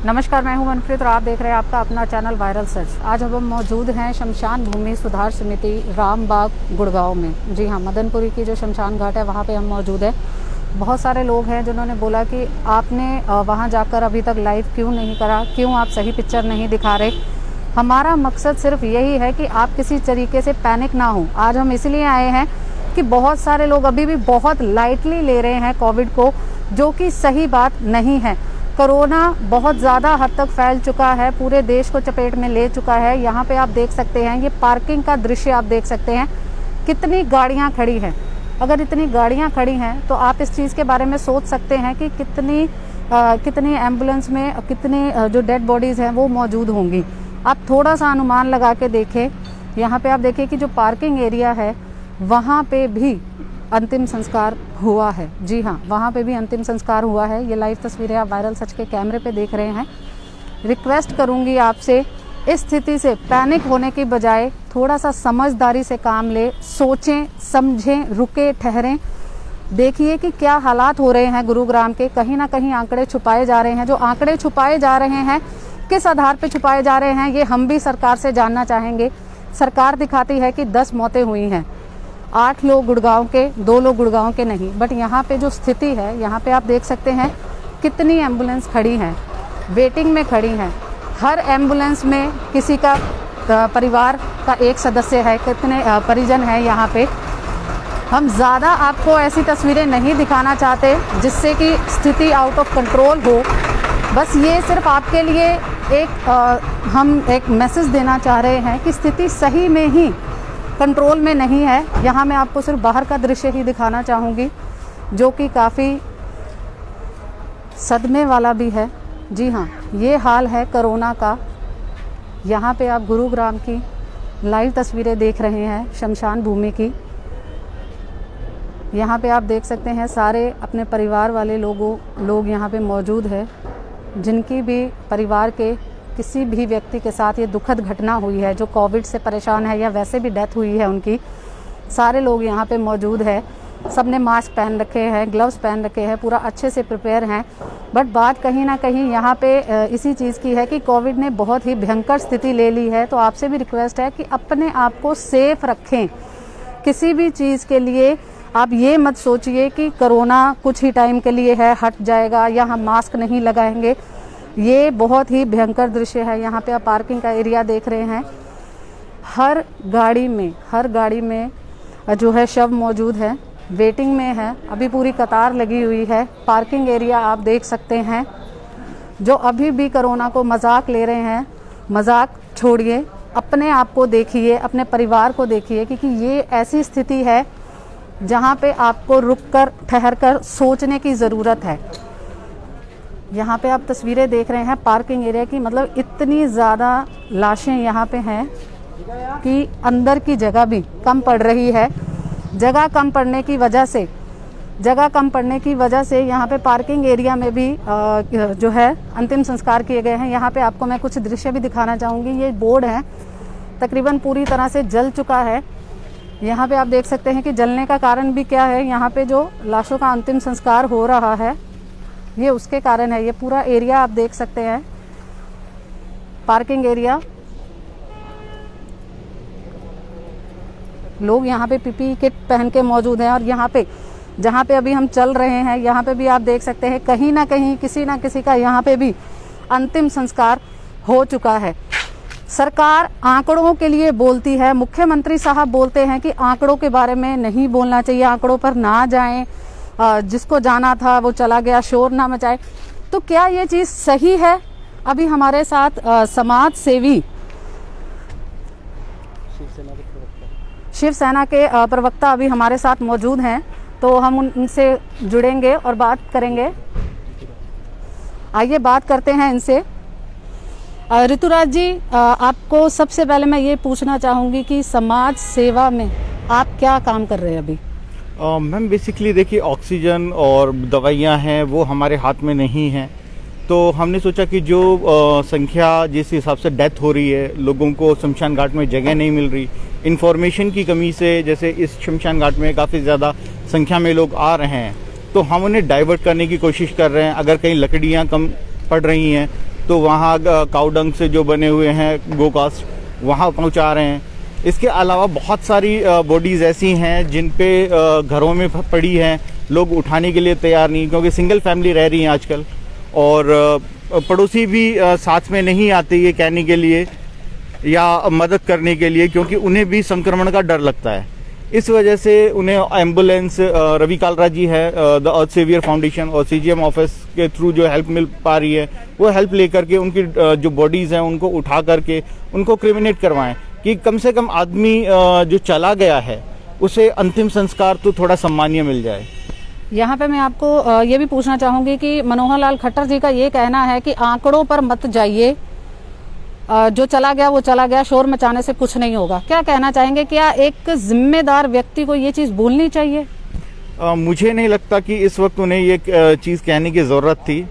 नमस्कार, मैं हूं मनप्रीत और आप देख रहे हैं आपका अपना चैनल वायरल सच। आज हम मौजूद हैं शमशान भूमि सुधार समिति रामबाग गुड़गांव में। जी हाँ, मदनपुरी की जो शमशान घाट है वहाँ पे हम मौजूद हैं। बहुत सारे लोग हैं जिन्होंने बोला कि आपने वहाँ जाकर अभी तक लाइव क्यों नहीं करा, क्यों आप सही पिक्चर नहीं दिखा रहे। हमारा मकसद सिर्फ यही है कि आप किसी तरीके से पैनिक ना हो। आज हम इसलिए आए हैं कि बहुत सारे लोग अभी भी बहुत लाइटली ले रहे हैं कोविड को, जो कि सही बात नहीं है। कोरोना बहुत ज़्यादा हद तक फैल चुका है, पूरे देश को चपेट में ले चुका है। यहाँ पे आप देख सकते हैं, ये पार्किंग का दृश्य आप देख सकते हैं, कितनी गाड़ियाँ खड़ी हैं। अगर इतनी गाड़ियाँ खड़ी हैं तो आप इस चीज़ के बारे में सोच सकते हैं कि कितनी एम्बुलेंस में कितनी जो डेड बॉडीज़ हैं वो मौजूद होंगी। आप थोड़ा सा अनुमान लगा के देखें। यहाँ पे आप देखिए कि जो पार्किंग एरिया है वहाँ पे भी अंतिम संस्कार हुआ है। जी हाँ, वहाँ पे भी अंतिम संस्कार हुआ है। ये लाइव तस्वीरें आप वायरल सच के कैमरे पे देख रहे हैं। रिक्वेस्ट करूँगी आपसे, इस स्थिति से पैनिक होने की बजाय थोड़ा सा समझदारी से काम ले, सोचें, समझें, रुके, ठहरें। देखिए कि क्या हालात हो रहे हैं गुरुग्राम के। कहीं ना कहीं आंकड़े छुपाए जा रहे हैं। जो आंकड़े छुपाए जा रहे हैं, किस आधार पर छुपाए जा रहे हैं, ये हम भी सरकार से जानना चाहेंगे। सरकार दिखाती है कि 10 मौतें हुई हैं, 8 लोग गुड़गांव के, 2 लोग गुड़गांव के नहीं। बट यहाँ पे जो स्थिति है, यहाँ पे आप देख सकते हैं कितनी एम्बुलेंस खड़ी हैं, वेटिंग में खड़ी हैं। हर एम्बुलेंस में किसी का परिवार का एक सदस्य है, कितने परिजन हैं यहाँ पे। हम ज़्यादा आपको ऐसी तस्वीरें नहीं दिखाना चाहते जिससे कि स्थिति आउट ऑफ कंट्रोल हो। बस ये सिर्फ आपके लिए हम एक मैसेज देना चाह रहे हैं कि स्थिति सही में ही कंट्रोल में नहीं है। यहाँ मैं आपको सिर्फ बाहर का दृश्य ही दिखाना चाहूँगी, जो कि काफ़ी सदमे वाला भी है। जी हाँ, ये हाल है कोरोना का। यहाँ पे आप गुरुग्राम की लाइव तस्वीरें देख रहे हैं शमशान भूमि की। यहाँ पे आप देख सकते हैं सारे अपने परिवार वाले लोग यहाँ पे मौजूद है, जिनकी भी परिवार के किसी भी व्यक्ति के साथ ये दुखद घटना हुई है, जो कोविड से परेशान है या वैसे भी डेथ हुई है उनकी। सारे लोग यहाँ पे मौजूद है। सबने मास्क पहन रखे हैं, ग्लव्स पहन रखे हैं, पूरा अच्छे से प्रिपेयर हैं। बट बात कहीं ना कहीं यहाँ पे इसी चीज़ की है कि कोविड ने बहुत ही भयंकर स्थिति ले ली है। तो आपसे भी रिक्वेस्ट है कि अपने आप को सेफ रखें। किसी भी चीज़ के लिए आप ये मत सोचिए कि कोरोना कुछ ही टाइम के लिए है, हट जाएगा, या हम मास्क नहीं लगाएंगे। ये बहुत ही भयंकर दृश्य है। यहाँ पे आप पार्किंग का एरिया देख रहे हैं। हर गाड़ी में जो है शव मौजूद है, वेटिंग में है। अभी पूरी कतार लगी हुई है। पार्किंग एरिया आप देख सकते हैं। जो अभी भी कोरोना को मजाक ले रहे हैं, मजाक छोड़िए, अपने आप को देखिए, अपने परिवार को देखिए, क्योंकि ये ऐसी स्थिति है जहाँ पे आपको रुककर, ठहरकर सोचने की ज़रूरत है। यहाँ पे आप तस्वीरें देख रहे हैं पार्किंग एरिया की। मतलब इतनी ज़्यादा लाशें यहाँ पे हैं कि अंदर की जगह भी कम पड़ रही है। जगह कम पड़ने की वजह से यहाँ पे पार्किंग एरिया में भी जो है अंतिम संस्कार किए गए हैं। यहाँ पे आपको मैं कुछ दृश्य भी दिखाना चाहूँगी। ये बोर्ड है, तकरीबन पूरी तरह से जल चुका है। यहाँ पे आप देख सकते हैं कि जलने का कारण भी क्या है। यहाँ पे जो लाशों का अंतिम संस्कार हो रहा है, ये उसके कारण है। ये पूरा एरिया आप देख सकते हैं, पार्किंग एरिया। लोग यहाँ पे पीपीई किट पहन के मौजूद हैं। और यहाँ पे जहाँ पे अभी हम चल रहे हैं, यहाँ पे भी आप देख सकते हैं कहीं ना कहीं किसी ना किसी का यहाँ पे भी अंतिम संस्कार हो चुका है। सरकार आंकड़ों के लिए बोलती है, मुख्यमंत्री साहब बोलते हैं कि आंकड़ों के बारे में नहीं बोलना चाहिए, आंकड़ों पर ना जाएं, जिसको जाना था वो चला गया, शोर ना मचाए। तो क्या ये चीज़ सही है? अभी हमारे साथ समाज सेवी शिवसेना के प्रवक्ता अभी हमारे साथ मौजूद हैं, तो हम उनसे जुड़ेंगे और बात करेंगे। आइए बात करते हैं इनसे। ऋतुराज जी, आपको सबसे पहले मैं ये पूछना चाहूँगी कि समाज सेवा में आप क्या काम कर रहे हैं अभी? मैम बेसिकली देखिए, ऑक्सीजन और दवाइयाँ हैं वो हमारे हाथ में नहीं हैं। तो हमने सोचा कि जो संख्या जिस हिसाब से डेथ हो रही है, लोगों को शमशान घाट में जगह नहीं मिल रही, इन्फॉर्मेशन की कमी से, जैसे इस शमशान घाट में काफ़ी ज़्यादा संख्या में लोग आ रहे हैं, तो हम उन्हें डाइवर्ट करने की कोशिश कर रहे हैं। अगर कहीं लकड़ियाँ कम पड़ रही हैं तो वहाँ काउडंग से जो बने हुए हैं गोकास्ट वहाँ पहुँचा रहे हैं। इसके अलावा बहुत सारी बॉडीज़ ऐसी हैं जिन पे घरों में पड़ी हैं, लोग उठाने के लिए तैयार नहीं, क्योंकि सिंगल फैमिली रह रही हैं आजकल, और पड़ोसी भी साथ में नहीं आते ये कहने के लिए या मदद करने के लिए, क्योंकि उन्हें भी संक्रमण का डर लगता है। इस वजह से उन्हें एम्बुलेंस, रवि कालरा जी है द अर्थ सेवियर फाउंडेशन और CGM ऑफिस के थ्रू जो हेल्प मिल पा रही है, वो हेल्प लेकर के उनकी जो बॉडीज़ हैं उनको उठा करके उनको क्रिमिनेट करवाएं, कि कम से कम आदमी जो चला गया है उसे अंतिम संस्कार तो थोड़ा सम्मानीय मिल जाए। यहाँ पे मैं आपको ये भी पूछना चाहूँगी कि मनोहर लाल खट्टर जी का ये कहना है कि आंकड़ों पर मत जाइए, जो चला गया वो चला गया, शोर मचाने से कुछ नहीं होगा। क्या कहना चाहेंगे, क्या एक जिम्मेदार व्यक्ति को ये चीज़ भूलनी चाहिए? मुझे नहीं लगता कि इस वक्त उन्हें ये चीज़ कहने की ज़रूरत थी।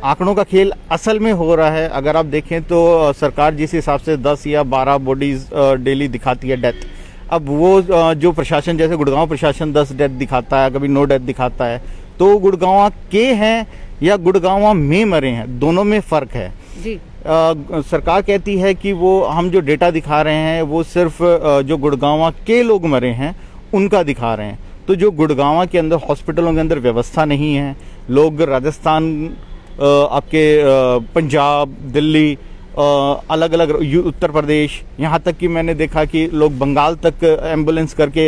आंकड़ों का खेल असल में हो रहा है। अगर आप देखें तो सरकार जिस हिसाब से 10 या 12 बॉडीज़ डेली दिखाती है डेथ, अब वो जो प्रशासन, जैसे गुड़गांव प्रशासन 10 डेथ दिखाता है, कभी 9 डेथ दिखाता है, तो गुड़गांव के हैं या गुड़गांव में मरे हैं, दोनों में फ़र्क है जी। सरकार कहती है कि वो हम जो डेटा दिखा रहे हैं वो सिर्फ जो गुड़गांव के लोग मरे हैं उनका दिखा रहे हैं। तो जो गुड़गांव के अंदर हॉस्पिटलों के अंदर व्यवस्था नहीं है, लोग राजस्थान, आपके पंजाब, दिल्ली, अलग अलग उत्तर प्रदेश, यहाँ तक कि मैंने देखा कि लोग बंगाल तक एम्बुलेंस करके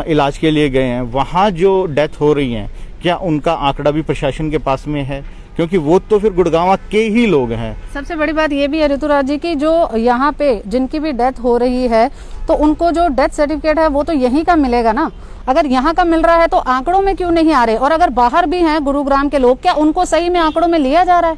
इलाज के लिए गए हैं। वहाँ जो डेथ हो रही हैं, क्या उनका आंकड़ा भी प्रशासन के पास में है? क्योंकि वो तो फिर गुड़गांव के ही लोग हैं। सबसे बड़ी बात ये भी है ऋतुराज जी की जो यहाँ पे जिनकी भी डेथ हो रही है, तो उनको जो डेथ सर्टिफिकेट है वो तो यहीं का मिलेगा ना। अगर यहाँ का मिल रहा है तो आंकड़ों में क्यों नहीं आ रहे? और अगर बाहर भी हैं गुरुग्राम के लोग, क्या उनको सही में आंकड़ों में लिया जा रहा है?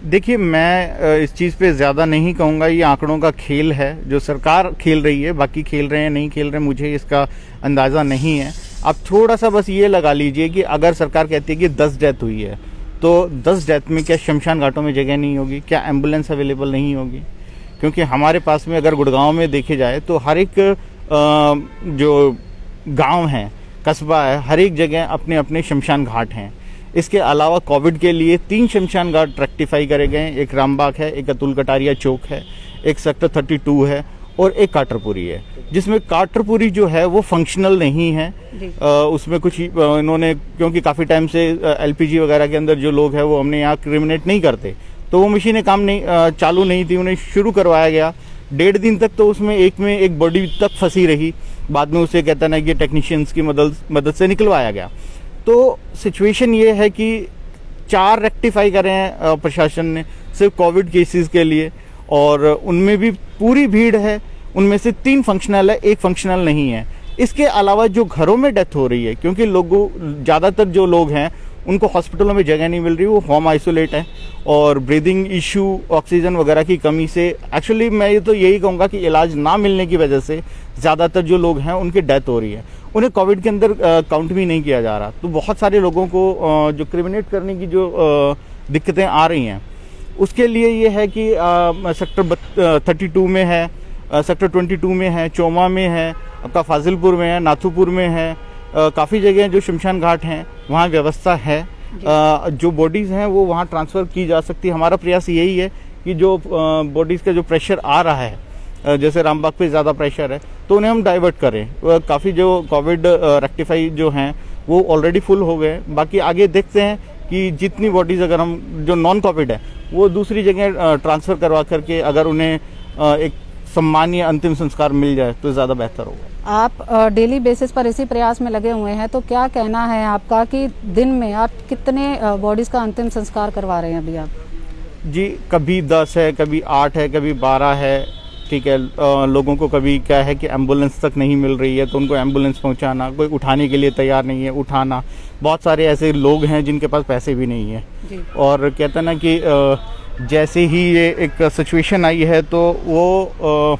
देखिए, मैं इस चीज़ पे ज़्यादा नहीं कहूँगा। ये आंकड़ों का खेल है जो सरकार खेल रही है, बाकी खेल रहे हैं नहीं खेल रहे हैं मुझे इसका अंदाज़ा नहीं है। आप थोड़ा सा बस ये लगा लीजिए कि अगर सरकार कहती है कि 10 डेथ हुई है, तो 10 डेथ में क्या शमशान घाटों में जगह नहीं होगी? क्या एम्बुलेंस अवेलेबल नहीं होगी? क्योंकि हमारे पास में अगर गुड़गांव में देखे जाए तो हर एक जो गांव है, कस्बा है, हर एक जगह अपने अपने शमशान घाट हैं। इसके अलावा कोविड के लिए 3 शमशान घाट रेक्टिफाई करे गए हैं। एक रामबाग है, एक अतुल कटारिया चौक है, एक सेक्टर 32 है और एक काटरपुरी है, जिसमें काटरपुरी जो है वो फंक्शनल नहीं है। उसमें कुछ इन्होंने, क्योंकि काफ़ी टाइम से LPG वगैरह के अंदर जो लोग हैं वो हमने यहाँ क्रिमिनेट नहीं करते, तो वो मशीनें काम नहीं चालू नहीं थी, उन्हें शुरू करवाया गया। 1.5 दिन तक तो उसमें एक बॉडी तक फंसी रही, बाद में उसे कहता ना कि टेक्नीशियंस की मदद से निकलवाया गया। तो सिचुएशन ये है कि 4 रेक्टिफाई करे हैं प्रशासन ने सिर्फ कोविड केसेस के लिए, और उनमें भी पूरी भीड़ है। उनमें से 3 फंक्शनल है, 1 फंक्शनल नहीं है। इसके अलावा जो घरों में डेथ हो रही है, क्योंकि लोगों, ज़्यादातर जो लोग हैं उनको हॉस्पिटलों में जगह नहीं मिल रही, वो होम आइसोलेट है, और ब्रीदिंग इशू, ऑक्सीजन वगैरह की कमी से, एक्चुअली मैं ये तो यही कहूँगा कि इलाज ना मिलने की वजह से ज़्यादातर जो लोग हैं उनकी डेथ हो रही है। उन्हें कोविड के अंदर काउंट भी नहीं किया जा रहा। तो बहुत सारे लोगों को जो क्रिमिनेट करने की जो दिक्कतें आ रही हैं, उसके लिए ये है कि सेक्टर 32 में है, सेक्टर 22 में है, चौमा में है, आपका फाजिलपुर में है, नाथुपुर में है, काफ़ी जगह जो शमशान घाट हैं वहाँ व्यवस्था है। जो बॉडीज़ हैं वो वहाँ ट्रांसफ़र की जा सकती है। हमारा प्रयास यही है कि जो बॉडीज़ का जो प्रेशर आ रहा है, जैसे रामबाग पे ज़्यादा प्रेशर है, तो उन्हें हम डाइवर्ट करें। काफ़ी जो कोविड रेक्टिफाई जो हैं वो ऑलरेडी फुल हो गए। बाकी आगे देखते हैं कि जितनी बॉडीज़ अगर हम जो नॉन कोविड है वो दूसरी जगह ट्रांसफ़र करवा करके अगर उन्हें एक सम्मानीय अंतिम संस्कार मिल जाए तो ज़्यादा बेहतर होगा। आप डेली बेसिस पर इसी प्रयास में लगे हुए हैं, तो क्या कहना है आपका कि दिन में आप कितने बॉडीज़ का अंतिम संस्कार करवा रहे हैं अभी आप? जी, कभी 10 है, कभी 8 है, कभी 12 है, ठीक है। लोगों को कभी क्या है कि एम्बुलेंस तक नहीं मिल रही है तो उनको एम्बुलेंस पहुंचाना, कोई उठाने के लिए तैयार नहीं है, उठाना। बहुत सारे ऐसे लोग हैं जिनके पास पैसे भी नहीं है, और कहते हैं ना कि जैसे ही ये एक सिचुएशन आई है तो वो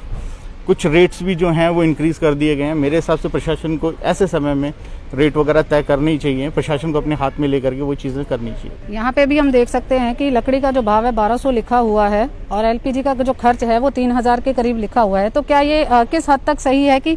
कुछ रेट्स भी जो हैं वो इंक्रीज़ कर दिए गए हैं। मेरे हिसाब से प्रशासन को ऐसे समय में रेट वगैरह तय करनी चाहिए, प्रशासन को अपने हाथ में लेकर के वो चीज़ें करनी चाहिए। यहाँ पे भी हम देख सकते हैं कि लकड़ी का जो भाव है 1200 लिखा हुआ है, और LPG का जो खर्च है वो 3000 के करीब लिखा हुआ है। तो क्या ये किस हद तक सही है कि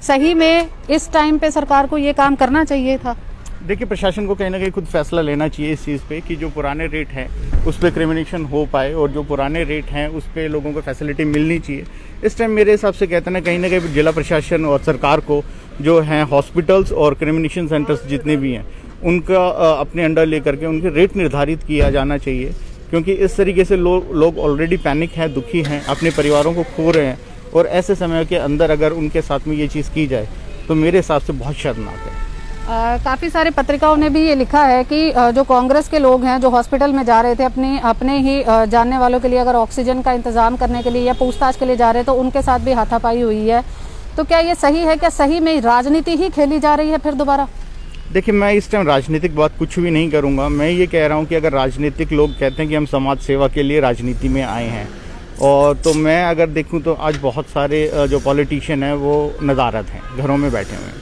सही में इस टाइम पे सरकार को ये काम करना चाहिए था? देखिए, प्रशासन को कहीं ना कहीं खुद फैसला लेना चाहिए इस चीज़ पे कि जो पुराने रेट हैं उस पर क्रिमिनेशन हो पाए और जो पुराने रेट हैं उस पर लोगों को फैसिलिटी मिलनी चाहिए। इस टाइम मेरे हिसाब से कहते हैं ना, कहीं ना कहीं जिला प्रशासन और सरकार को जो हैं हॉस्पिटल्स और क्रिमिनेशन सेंटर्स जितने भी हैं उनका अपने अंडर लेकर के उनके रेट निर्धारित किया जाना चाहिए, क्योंकि इस तरीके से लोग ऑलरेडी पैनिक हैं, दुखी हैं, अपने परिवारों को खो रहे हैं, और ऐसे समय के अंदर अगर उनके साथ में ये चीज़ की जाए तो मेरे हिसाब से बहुत शर्मनाक है। काफ़ी सारे पत्रिकाओं ने भी ये लिखा है कि जो कांग्रेस के लोग हैं जो हॉस्पिटल में जा रहे थे अपने ही जानने वालों के लिए अगर ऑक्सीजन का इंतजाम करने के लिए या पूछताछ के लिए जा रहे हैं तो उनके साथ भी हाथापाई हुई है। तो क्या ये सही है? क्या सही में राजनीति ही खेली जा रही है फिर दोबारा? देखिए, मैं इस टाइम राजनीतिक बात कुछ भी नहीं करूंगा। मैं ये कह रहा हूं कि अगर राजनीतिक लोग कहते हैं कि हम समाज सेवा के लिए राजनीति में आए हैं, और तो मैं अगर देखूं तो आज बहुत सारे जो पॉलिटिशियन हैं वो नदारद हैं, घरों में बैठे हुए हैं,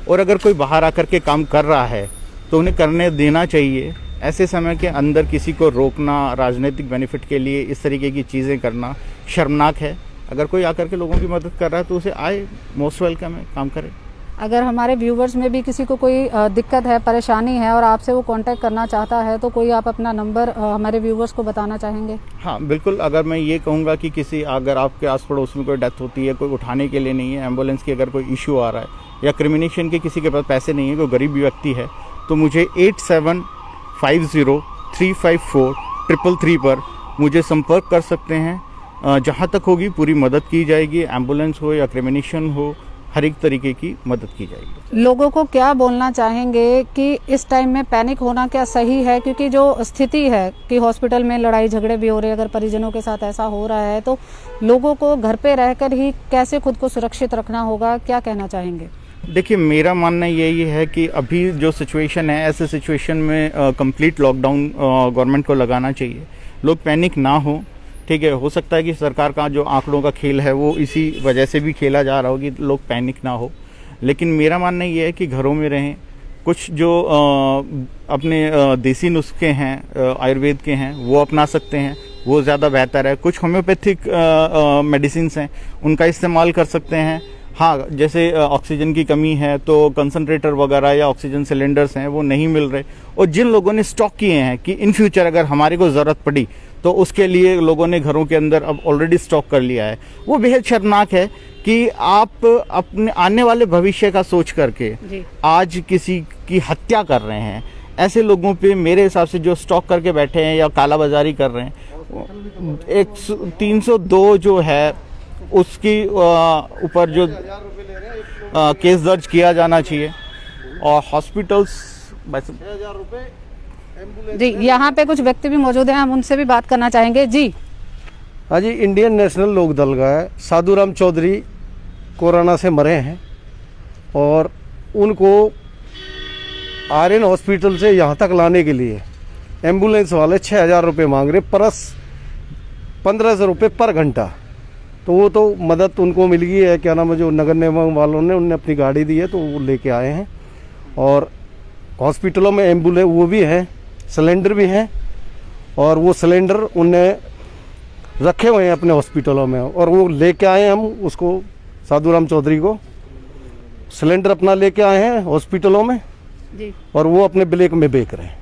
और अगर कोई बाहर आकर के काम कर रहा है तो उन्हें करने देना चाहिए। ऐसे समय के अंदर किसी को रोकना, राजनीतिक बेनिफिट के लिए इस तरीके की चीज़ें करना शर्मनाक है। अगर कोई आकर के लोगों की मदद कर रहा है तो उसे आए, मोस्ट वेलकम है, काम करे। अगर हमारे व्यूवर्स में भी किसी को कोई दिक्कत है, परेशानी है और आपसे वो कांटेक्ट करना चाहता है तो कोई आप अपना नंबर हमारे व्यूवर्स को बताना चाहेंगे? हाँ बिल्कुल। अगर मैं ये कहूँगा कि अगर आपके आस पड़ोस में कोई डेथ होती है, कोई उठाने के लिए नहीं है, एम्बुलेंस की अगर कोई इशू आ रहा है या क्रिमिनेशन के किसी के पास पैसे नहीं है, कोई गरीब व्यक्ति है, तो मुझे 8750354353 पर मुझे संपर्क कर सकते हैं। जहाँ तक होगी पूरी मदद की जाएगी, एम्बुलेंस हो या क्रिमिनेशन हो, हर एक तरीके की मदद की जाएगी। लोगों को क्या बोलना चाहेंगे कि इस टाइम में पैनिक होना क्या सही है? क्योंकि जो स्थिति है कि हॉस्पिटल में लड़ाई झगड़े भी हो रहे हैं, अगर परिजनों के साथ ऐसा हो रहा है तो लोगों को घर पे रहकर ही कैसे खुद को सुरक्षित रखना होगा, क्या कहना चाहेंगे? देखिए, मेरा मानना यही है कि अभी जो सिचुएशन है, ऐसे सिचुएशन में कंप्लीट लॉकडाउन गवर्नमेंट को लगाना चाहिए। लोग पैनिक ना हो, ठीक है। हो सकता है कि सरकार का जो आंकड़ों का खेल है वो इसी वजह से भी खेला जा रहा हो कि लोग पैनिक ना हो, लेकिन मेरा मानना ये है कि घरों में रहें। कुछ जो अपने देसी नुस्खे हैं, आयुर्वेद के हैं, वो अपना सकते हैं, वो ज़्यादा बेहतर है। कुछ होम्योपैथिक मेडिसिन्स हैं, उनका इस्तेमाल कर सकते हैं। हाँ, जैसे ऑक्सीजन की कमी है तो कंसनट्रेटर वगैरह या ऑक्सीजन सिलेंडर्स हैं वो नहीं मिल रहे, और जिन लोगों ने स्टॉक किए हैं कि इन फ्यूचर अगर हमारे को ज़रूरत पड़ी तो उसके लिए लोगों ने घरों के अंदर अब ऑलरेडी स्टॉक कर लिया है। वो बेहद शर्मनाक है कि आप अपने आने वाले भविष्य का सोच करके आज किसी की हत्या कर रहे हैं। ऐसे लोगों पे मेरे हिसाब से जो स्टॉक करके बैठे हैं या कालाबाजारी कर रहे हैं, 302 जो है उसकी ऊपर जो केस दर्ज किया जाना चाहिए। और हॉस्पिटल्स जी, यहाँ पे कुछ व्यक्ति भी मौजूद हैं, हम उनसे भी बात करना चाहेंगे। जी हाँ जी, इंडियन नेशनल लोक दल का है। साधुराम चौधरी कोरोना से मरे हैं और उनको आर्यन हॉस्पिटल से यहाँ तक लाने के लिए एम्बुलेंस वाले 6,000 रुपये मांग रहे, प्लस 1,500 रुपये पर घंटा। तो वो तो मदद उनको मिल गई है, क्या नाम है, जो नगर निगम वालों ने उन्हें अपनी गाड़ी दी है तो वो लेके आए हैं। और हॉस्पिटलों में एम्बुलेंस वो भी है, सिलेंडर भी हैं, और वो सिलेंडर उन्हें रखे हुए हैं अपने हॉस्पिटलों में, और वो लेके आए हैं। हम उसको साधुराम चौधरी को सिलेंडर अपना लेके आए हैं हॉस्पिटलों में जी, और वो अपने ब्लैक में बेच रहे हैं,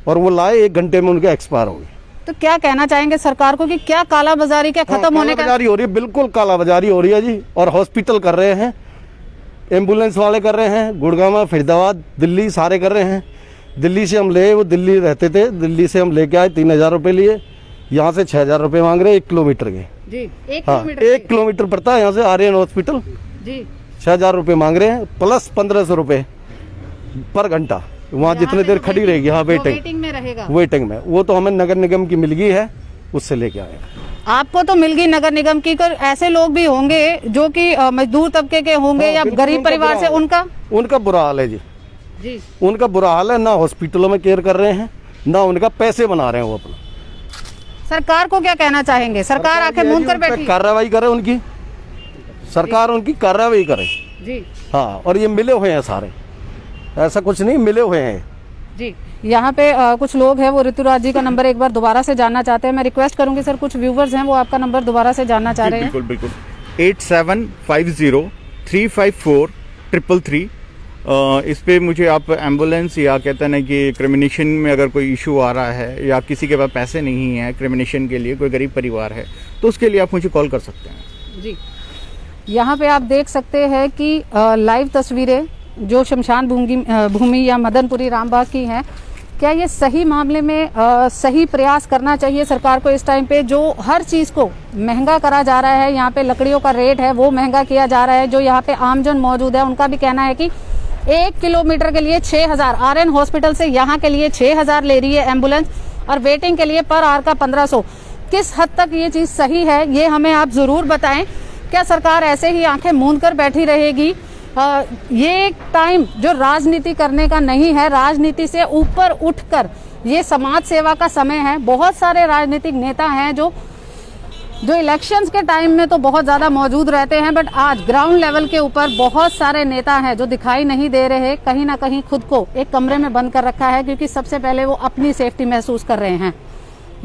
और वो लाए 1 घंटे में उनके एक्सपायर हो गए। तो क्या कहना चाहेंगे सरकार को कि क्या कालाबाजारी क्या खत्म होने का? कालाबाजारी हो रही है, बिल्कुल कालाबाजारी हो रही है जी। और हॉस्पिटल कर रहे हैं, एम्बुलेंस वाले कर रहे हैं, गुड़गांव, फरीदाबाद, दिल्ली सारे कर रहे हैं। दिल्ली से हम ले, वो दिल्ली रहते थे, दिल्ली से हम लेके आए, 3,000 रुपये लिए, यहाँ से 6,000 रुपये मांग रहे हैं 1 किलोमीटर के। जी, 1 हाँ, 1 किलोमीटर पड़ता है यहाँ से आर्यन हॉस्पिटल जी। 6,000 रुपये मांग रहे हैं, प्लस 1,500 रुपये पर घंटा। वहाँ जितने देर खड़ी रहेगी, हाँ वेटिंग में रहेगा, वेटिंग में। वो तो हमें नगर निगम की मिल गई है, उससे लेके आए। आपको तो मिल गई नगर निगम की, कर ऐसे लोग भी होंगे जो कि मजदूर तबके के होंगे या गरीब परिवार से, उनका बुरा हाल है जी। उनका बुरा हाल है, ना हॉस्पिटलों में केयर कर रहे हैं, ना उनका पैसे बना रहे हैं वो अपना। सरकार को क्या कहना चाहेंगे? सरकार आके मूंद कर बैठी, कार्रवाई करे उनकी, सरकार उनकी कार्रवाई करे जी। हाँ, और ये मिले हुए हैं सारे, ऐसा कुछ नहीं, मिले हुए हैं जी। यहाँ पे कुछ लोग हैं, वो ऋतुराज जी का नंबर एक बार दोबारा से जानना चाहते हैं। मैं रिक्वेस्ट करूंगी सर, कुछ व्यूवर्स हैं वो आपका नंबर दोबारा से जानना चाह रहे हैं। बिल्कुल 8750354353 इस पे मुझे आप एम्बुलेंस या कहते हैं ना कि क्रिमिनेशन में अगर कोई इशू आ रहा है या किसी के पास पैसे नहीं है क्रिमिनेशन के लिए, कोई गरीब परिवार है, तो उसके लिए आप मुझे कॉल कर सकते हैं। जी, यहाँ पे आप देख सकते हैं कि लाइव तस्वीरें जो शमशान भूमि या मदनपुरी रामबाग की हैं। क्या ये सही मामले में सही प्रयास करना चाहिए सरकार को इस टाइम पे, जो हर चीज़ को महंगा करा जा रहा है। यहाँ पे लकड़ियों का रेट है वो महंगा किया जा रहा है। जो यहाँ पे आमजन मौजूद है उनका भी कहना है कि 1 किलोमीटर के लिए 6,000, आरएन हॉस्पिटल से यहाँ के लिए 6,000 ले रही है एम्बुलेंस, और वेटिंग के लिए पर आवर का 1,500। किस हद तक ये चीज़ सही है ये हमें आप ज़रूर बताएं। क्या सरकार ऐसे ही आंखें मूंद कर बैठी रहेगी? ये टाइम जो राजनीति करने का नहीं है, राजनीति से ऊपर उठकर ये समाज सेवा का समय है। बहुत सारे राजनीतिक नेता हैं जो इलेक्शंस के टाइम में तो बहुत ज़्यादा मौजूद रहते हैं, बट आज ग्राउंड लेवल के ऊपर बहुत सारे नेता हैं जो दिखाई नहीं दे रहे। कहीं ना कहीं खुद को एक कमरे में बंद कर रखा है, क्योंकि सबसे पहले वो अपनी सेफ्टी महसूस कर रहे हैं।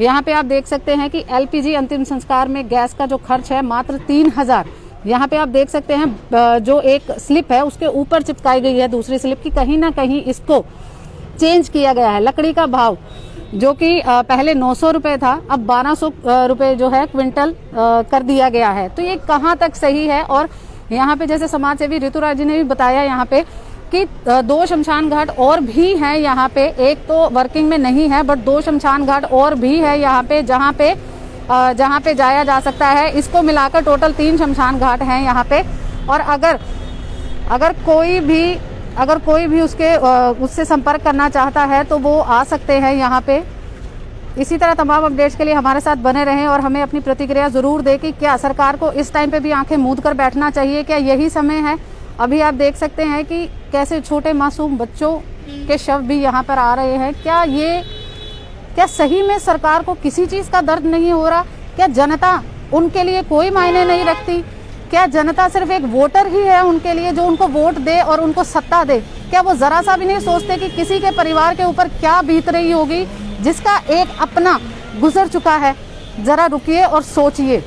यहाँ पे आप देख सकते हैं कि एलपीजी अंतिम संस्कार में गैस का जो खर्च है मात्र 3,000। यहाँ पे आप देख सकते हैं जो एक स्लिप है उसके ऊपर चिपकाई गई है दूसरी स्लिप की, कहीं ना कहीं इसको चेंज किया गया है। लकड़ी का भाव जो कि पहले 900 रुपये था, अब 1200 रुपये जो है क्विंटल कर दिया गया है। तो ये कहाँ तक सही है? और यहाँ पे जैसे समाज सेवी ऋतुराज जी ने भी बताया यहाँ पे कि 2 शमशान घाट और भी हैं यहाँ पे, एक तो वर्किंग में नहीं है बट 2 शमशान घाट और भी है यहाँ पे जहाँ पे जाया जा सकता है। इसको मिलाकर टोटल 3 शमशान घाट हैं यहाँ पे। और अगर कोई भी उससे संपर्क करना चाहता है तो वो आ सकते हैं यहाँ पे। इसी तरह तमाम अपडेट्स के लिए हमारे साथ बने रहें और हमें अपनी प्रतिक्रिया ज़रूर दें कि क्या सरकार को इस टाइम पे भी आंखें मूंद कर बैठना चाहिए, क्या यही समय है? अभी आप देख सकते हैं कि कैसे छोटे मासूम बच्चों के शव भी यहाँ पर आ रहे हैं। क्या सही में सरकार को किसी चीज़ का दर्द नहीं हो रहा? क्या जनता उनके लिए कोई मायने नहीं रखती? क्या जनता सिर्फ एक वोटर ही है उनके लिए, जो उनको वोट दे और उनको सत्ता दे? क्या वो ज़रा सा भी नहीं सोचते कि किसी के परिवार के ऊपर क्या बीत रही होगी जिसका एक अपना गुजर चुका है? ज़रा रुकिए और सोचिए।